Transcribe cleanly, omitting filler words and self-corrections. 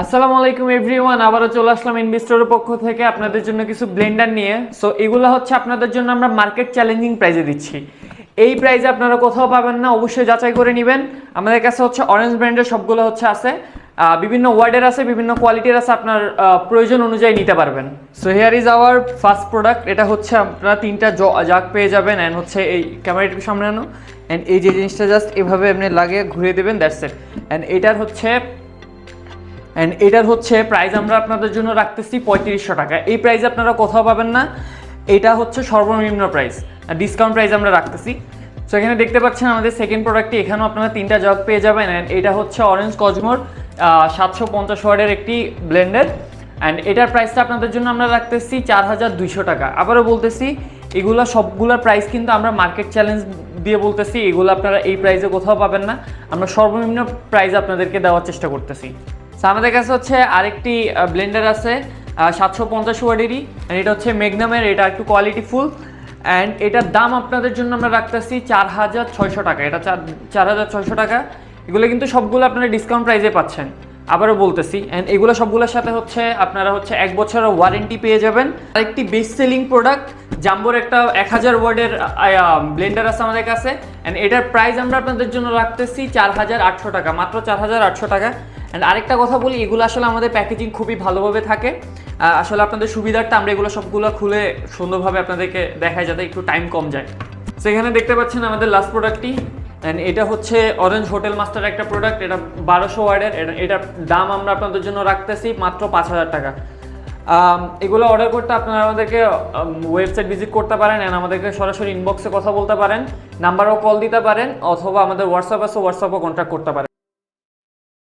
আসসালামু আলাইকুম এভরিওয়ান, আবারও চলে আসলাম ইনভেস্টরের পক্ষ থেকে আপনাদের জন্য কিছু ব্লেন্ডার নিয়ে। সো এগুলো হচ্ছে আপনাদের জন্য আমরা মার্কেট চ্যালেঞ্জিং প্রাইসে দিচ্ছি। এই প্রাইসে আপনারা কোথাও পাবেন না, অবশ্যই যাচাই করে নেবেন। আমাদের কাছে হচ্ছে অরেঞ্জ ব্র্যান্ডের সবগুলো হচ্ছে আছে, বিভিন্ন ওয়ার্ডের আছে, বিভিন্ন কোয়ালিটির আছে, আপনার প্রয়োজন অনুযায়ী নিতে পারবেন। So here is our first product. এটা হচ্ছে আপনারা তিনটা জাগ পেয়ে যাবেন। অ্যান্ড হচ্ছে এই ক্যামেরাটিকে সামনে আনো, অ্যান্ড এই যে জিনিসটা জাস্ট এভাবে আপনি লাগিয়ে ঘুরিয়ে দেবেন, দ্যাটস ইট। অ্যান্ড এটার হচ্ছে প্রাইস আমরা আপনাদের জন্য রাখতেছি 3500 টাকা। এই প্রাইস আপনারা কোথাও পাবেন না, এটা হচ্ছে সর্বনিম্ন প্রাইস, ডিসকাউন্ট প্রাইস আমরা রাখতেছি। সো এখানে দেখতে পাচ্ছেন আমাদের সেকেন্ড প্রোডাক্টটি, এখানেও আপনারা তিনটা জগ পেয়ে যাবেন। অ্যান্ড এটা হচ্ছে অরেঞ্জ কসমোর 750 ওয়াটের একটি ব্লেন্ডার। অ্যান্ড এটার প্রাইসটা আপনাদের জন্য আমরা রাখতেছি 4200 টাকা। আবারও বলতেছি, এগুলো সবগুলোর প্রাইস কিন্তু আমরা মার্কেট চ্যালেঞ্জ দিয়ে বলতেছি, এগুলো আপনারা এই প্রাইসে কোথাও পাবেন না, আমরা সর্বনিম্ন প্রাইস আপনাদেরকে দেওয়ার চেষ্টা করতেছি। আমাদের কাছে হচ্ছে আরেকটি ব্লেন্ডার আছে 750 ওয়াটেরই, এটা হচ্ছে মেগনামের, এটা একটু কোয়ালিটি ফুল। অ্যান্ড এটার দাম আপনাদের জন্য আমরা রাখতেছি 4600 টাকা। এটা 4600 টাকা। এগুলো কিন্তু সবগুলো আপনারা ডিসকাউন্ট প্রাইসে পাচ্ছেন, আবারও বলতেছি। অ্যান্ড এগুলো সবগুলোর সাথে হচ্ছে আপনারা হচ্ছে 1 বছরের ওয়ারেন্টি পেয়ে যাবেন। আরেকটি বেস্ট সেলিং প্রোডাক্ট জাম্বোর একটা 1000 ওয়াটের ব্লেন্ডার আছে আমাদের কাছে। অ্যান্ড এটার প্রাইস আমরা আপনাদের জন্য রাখতেছি 4800 টাকা, মাত্র 4800 টাকা। অ্যান্ড আরেকটা কথা বলি, এগুলো আসলে আমাদের প্যাকেজিং খুবই ভালোভাবে থাকে। আসলে আপনাদের সুবিধার্থে আমরা এগুলো সবগুলো খুলে সুন্দরভাবে আপনাদেরকে দেখাই, যাতে একটু টাইম কম যায়। সেখানে দেখতে পাচ্ছেন আমাদের লাস্ট প্রোডাক্টটি, অ্যান্ড এটা হচ্ছে অরেঞ্জ হোটেল মাস্টার একটা প্রোডাক্ট, এটা 1200 ওয়াটের। এটার দাম আমরা আপনাদের জন্য রাখতেছি মাত্র 5000 টাকা। এগুলো অর্ডার করতে আপনারা আমাদেরকে ওয়েবসাইট ভিজিট করতে পারেন, অ্যান্ড আমাদেরকে সরাসরি ইনবক্সে কথা বলতে পারেন, নাম্বারও কল দিতে পারেন, অথবা আমাদের হোয়াটসঅ্যাপ আছে, হোয়াটসঅ্যাপও কন্ট্যাক্ট করতে পারেন।